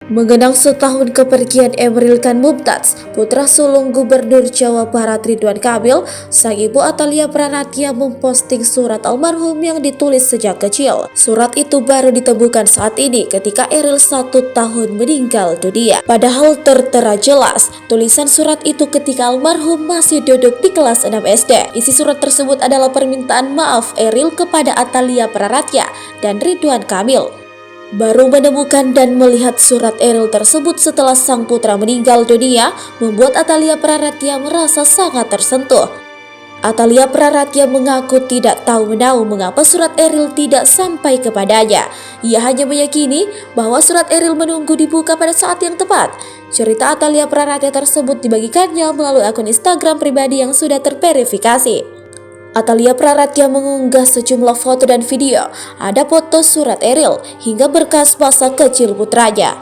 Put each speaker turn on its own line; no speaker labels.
Mengenang setahun kepergian Emeril Khan Mumtaz, putra sulung Gubernur Jawa Barat Ridwan Kamil, sang ibu Atalia Praratia memposting surat almarhum yang ditulis sejak kecil. Surat itu baru ditemukan saat ini ketika Eril 1 tahun meninggal dunia. Padahal tertera jelas tulisan surat itu ketika almarhum masih duduk di kelas 6 SD. Isi surat tersebut adalah permintaan maaf Eril kepada Atalia Praratia dan Ridwan Kamil. Baru menemukan dan melihat surat Eril tersebut setelah sang putra meninggal dunia membuat Atalia Praratia merasa sangat tersentuh. Atalia Praratia mengaku tidak tahu menahu mengapa surat Eril tidak sampai kepadanya. Ia hanya meyakini bahwa surat Eril menunggu dibuka pada saat yang tepat. Cerita Atalia Praratia tersebut dibagikannya melalui akun Instagram pribadi yang sudah terverifikasi. Atalia Praratia mengunggah sejumlah foto dan video. Ada foto surat Eril hingga berkas masa kecil putranya.